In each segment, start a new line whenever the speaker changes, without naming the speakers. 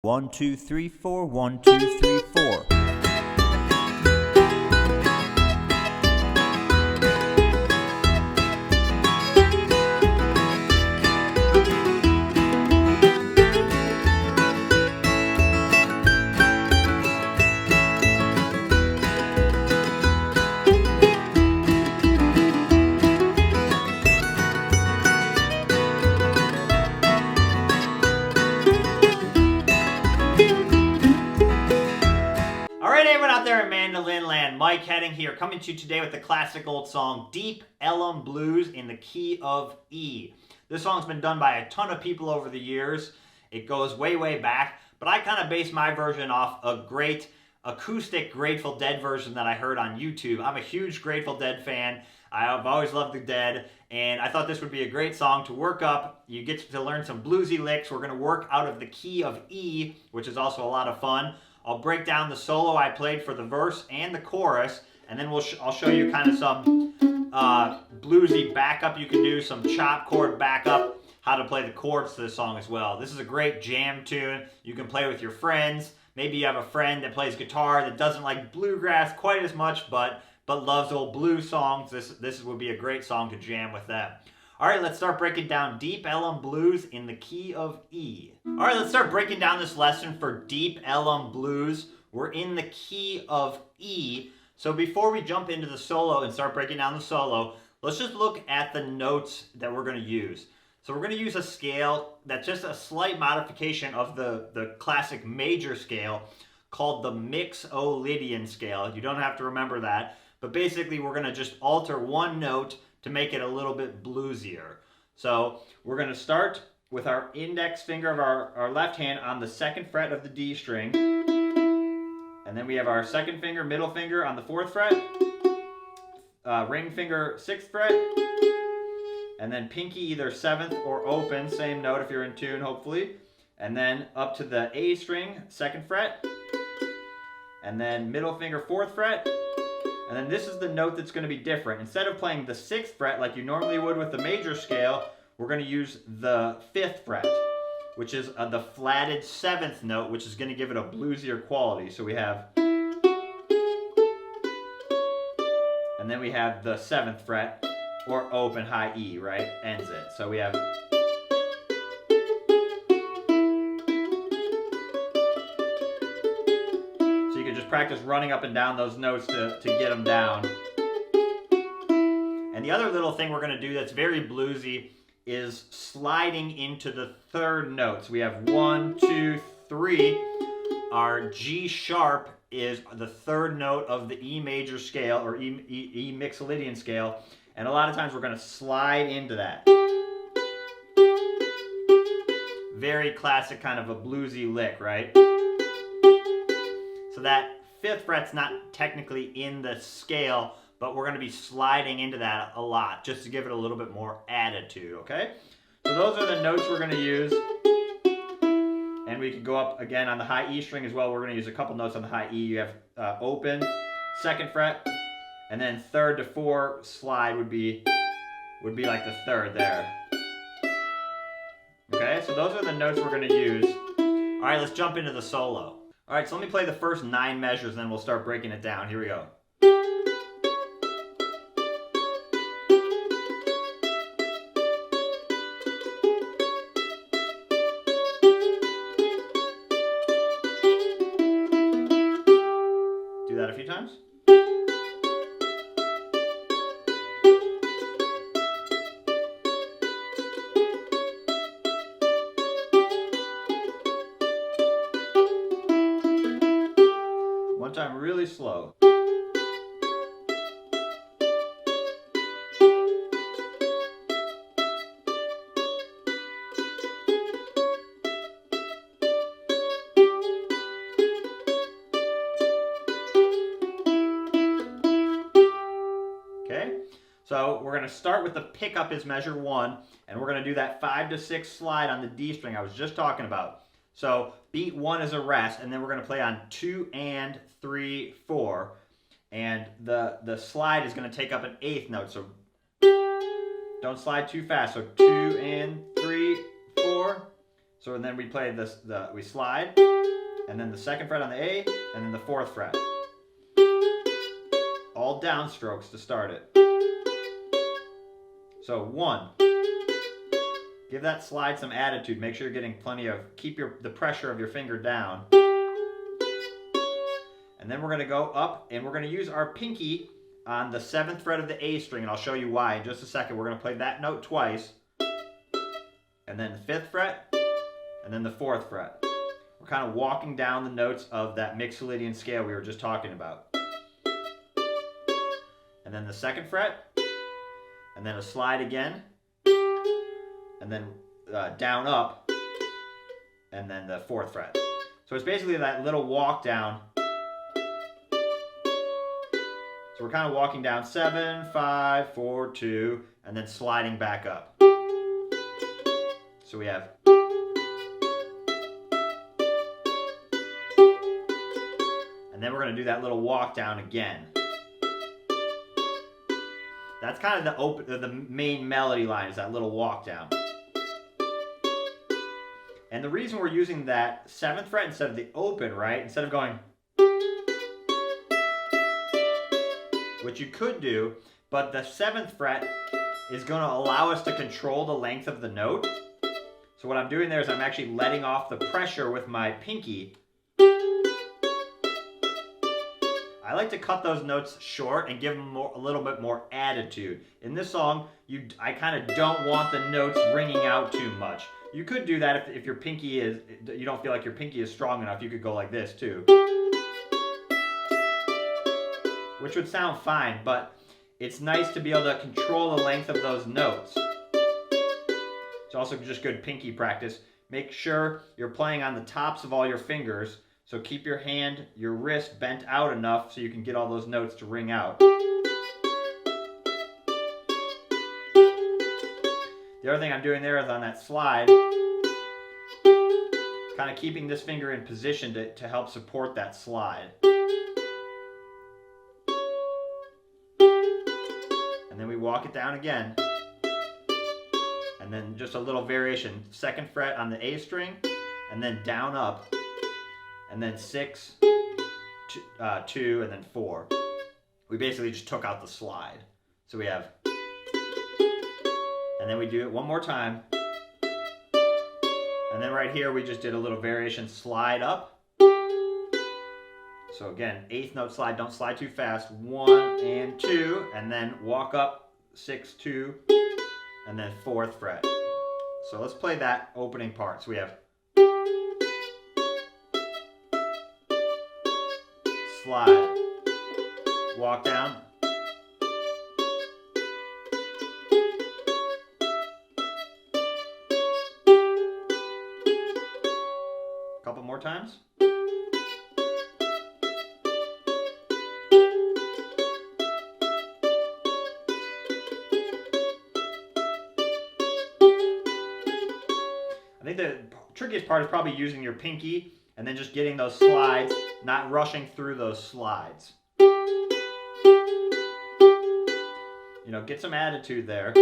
1, 2, 3, 4, 1, 2, 3, 4.
Out there in Mandolin Land, Mike Hedding here, coming to you today with the classic old song Deep Elem Blues in the key of E. This song's been done by a ton of people over the years. It goes way, way back, but I kind of based my version off a great acoustic Grateful Dead version that I heard on YouTube. I'm a huge Grateful Dead fan. I've always loved the Dead, and I thought this would be a great song to work up. You get to learn some bluesy licks. We're going to work out of the key of E, which is also a lot of fun. I'll break down the solo I played for the verse and the chorus, and then I'll show you kind of some bluesy backup you can do, some chop chord backup, how to play the chords to this song as well. This is a great jam tune. You can play with your friends. Maybe you have a friend that plays guitar that doesn't like bluegrass quite as much, but loves old blues songs. This would be a great song to jam with them. All right, let's start breaking down Deep Elem Blues in the key of E. All right, let's start breaking down this lesson for Deep Elem Blues. We're in the key of E. So before we jump into the solo and start breaking down the solo, let's just look at the notes that we're going to use. So we're going to use a scale that's just a slight modification of the classic major scale called the Mixolydian scale. You don't have to remember that, but basically we're going to just alter one note to make it a little bit bluesier. So we're going to start with our index finger of our left hand on the 2nd fret of the D string. And then we have our 2nd finger, middle finger on the 4th fret. Ring finger, 6th fret. And then pinky either 7th or open, same note if you're in tune, hopefully. And then up to the A string, 2nd fret. And then middle finger, 4th fret. And then this is the note that's going to be different. Instead of playing the 6th fret like you normally would with the major scale, we're going to use the 5th fret, which is the flatted 7th note, which is going to give it a bluesier quality. So we have, and then we have the 7th fret, or open high E, right? Ends it. So we have, practice running up and down those notes to get them down. And the other little thing we're going to do that's very bluesy is sliding into the 3rd note. So we have 1, 2, 3. Our G sharp is the 3rd note of the E major scale, or E Mixolydian scale. And a lot of times we're going to slide into that. Very classic kind of a bluesy lick, right? So that 5th fret's not technically in the scale, but we're going to be sliding into that a lot just to give it a little bit more attitude, okay? So those are the notes we're going to use. And we can go up again on the high E string as well. We're going to use a couple notes on the high E. You have open, 2nd fret, and then 3rd to 4 slide would be like the 3rd there. Okay, so those are the notes we're going to use. All right, let's jump into the solo. All right, so let me play the first 9 measures, and then we'll start breaking it down. Here we go. Do that a few times. One time really slow. Okay, so we're going to start with the pickup is measure 1, and we're going to do that 5 to 6 slide on the D string I was just talking about. So beat 1 is a rest, and then we're going to play on 2 and 3, 4. And the slide is going to take up an 8th note, so don't slide too fast. So 2 and 3, 4. So then we play this, we slide. and then the 2nd fret on the A, and then the 4th fret. All downstrokes to start it. So 1. Give that slide some attitude. Make sure you're getting plenty of, keep the pressure of your finger down. And then we're going to go up, and we're going to use our pinky on the 7th fret of the A string, and I'll show you why in just a second. We're going to play that note twice, and then the 5th fret, and then the 4th fret. We're kind of walking down the notes of that Mixolydian scale we were just talking about. And then the 2nd fret, and then a slide again, and then down up, and then the 4th fret. So it's basically that little walk down. So we're kind of walking down 7, 5, 4, 2, and then sliding back up. So we have. And then we're going to do that little walk down again. That's kind of the main melody line, is that little walk down. And the reason we're using that 7th fret instead of the open, right? Instead of going, which you could do, but the 7th fret is going to allow us to control the length of the note. So what I'm doing there is I'm actually letting off the pressure with my pinky. I like to cut those notes short and give them a little bit more attitude. In this song, I kind of don't want the notes ringing out too much. You could do that if your pinky is, you don't feel like your pinky is strong enough, you could go like this too. Which would sound fine, but it's nice to be able to control the length of those notes. It's also just good pinky practice. Make sure you're playing on the tops of all your fingers, so keep your hand, your wrist bent out enough so you can get all those notes to ring out. The other thing I'm doing there is on that slide, kind of keeping this finger in position to help support that slide. And then we walk it down again. And then just a little variation. 2nd fret on the A string, and then down up. And then 6, 2, and then 4. We basically just took out the slide. So we have, and then we do it one more time. And then right here we just did a little variation, slide up. So again, 8th note slide, don't slide too fast. 1 and 2, and then walk up 6, 2, and then 4th fret. So let's play that opening part. So we have slide, walk down, a couple more times. I think the trickiest part is probably using your pinky and then just getting those slides, not rushing through those slides. You know, get some attitude there.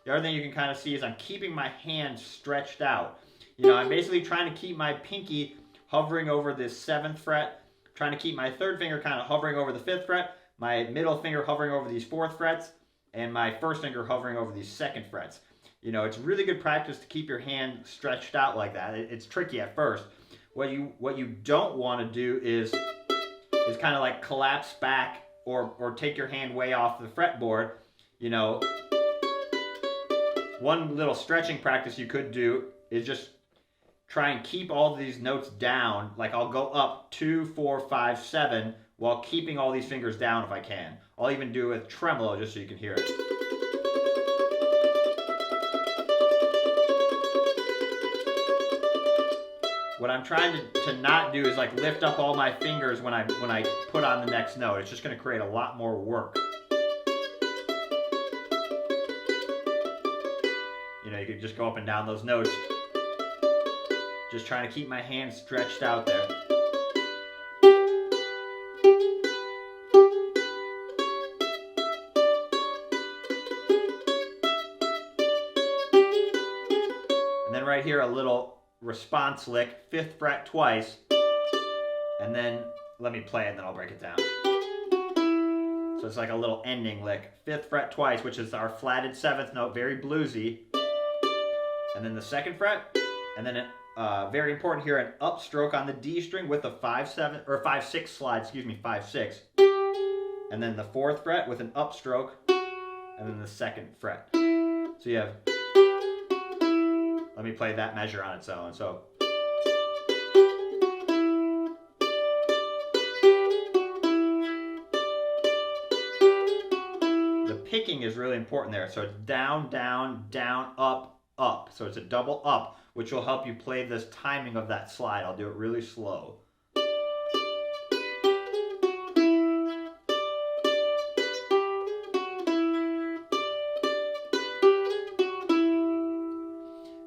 The other thing you can kind of see is I'm keeping my hand stretched out. You know, I'm basically trying to keep my pinky hovering over this 7th fret, trying to keep my 3rd finger kind of hovering over the 5th fret, my middle finger hovering over these 4th frets, and my 1st finger hovering over these 2nd frets. You know, it's really good practice to keep your hand stretched out like that. It's tricky at first. What you don't want to do is kind of like collapse back or take your hand way off the fretboard. You know, one little stretching practice you could do is just try and keep all these notes down. Like I'll go up 2, 4, 5, 7 while keeping all these fingers down if I can. I'll even do it with tremolo just so you can hear it. What I'm trying to not do is like lift up all my fingers when I put on the next note. It's just going to create a lot more work. You know, you could just go up and down those notes. Just trying to keep my hand stretched out there. here a little response lick, 5th fret twice, and then let me play it and then I'll break it down. So it's like a little ending lick, 5th fret twice, which is our flatted 7th note, very bluesy, and then the 2nd fret, and then very important here, an upstroke on the D string with a 5/7 or 5/6 slide, 5/6, and then the 4th fret with an upstroke, and then the 2nd fret. So you have, let me play that measure on its own. So the picking is really important there. So it's down, down, down, up, up. So it's a double up, which will help you play this timing of that slide. I'll do it really slow.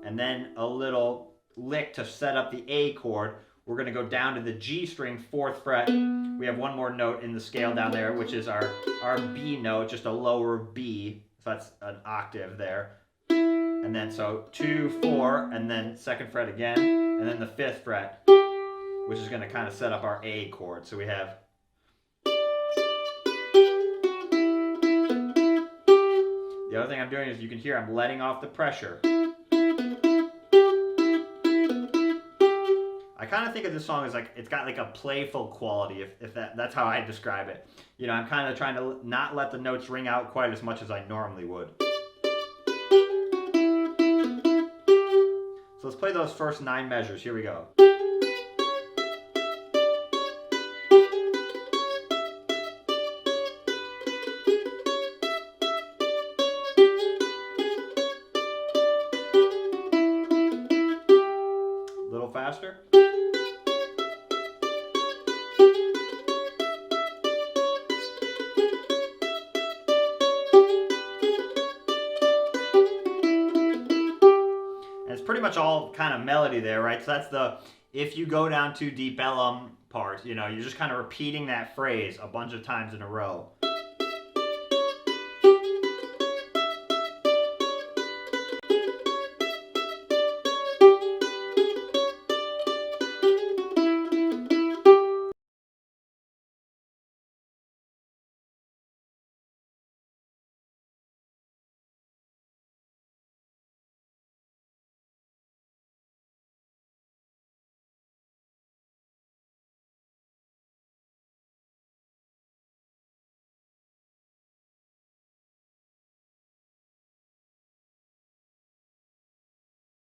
And then a little lick to set up the A chord. We're going to go down to the G string, 4th fret. We have one more note in the scale down there, which is our B note, just a lower B. So that's an octave there. And then so 2, 4, and then 2nd fret again, and then the 5th fret, which is going to kind of set up our A chord. So we have the other thing I'm doing is you can hear I'm letting off the pressure. I kind of think of this song as like it's got like a playful quality, if that's how I describe it. You know, I'm kind of trying to not let the notes ring out quite as much as I normally would. So let's play those first 9 measures. Here we go. A little faster. Pretty much all kind of melody there, right? So that's the, if you go down to Deep Elem part, you know, you're just kind of repeating that phrase a bunch of times in a row.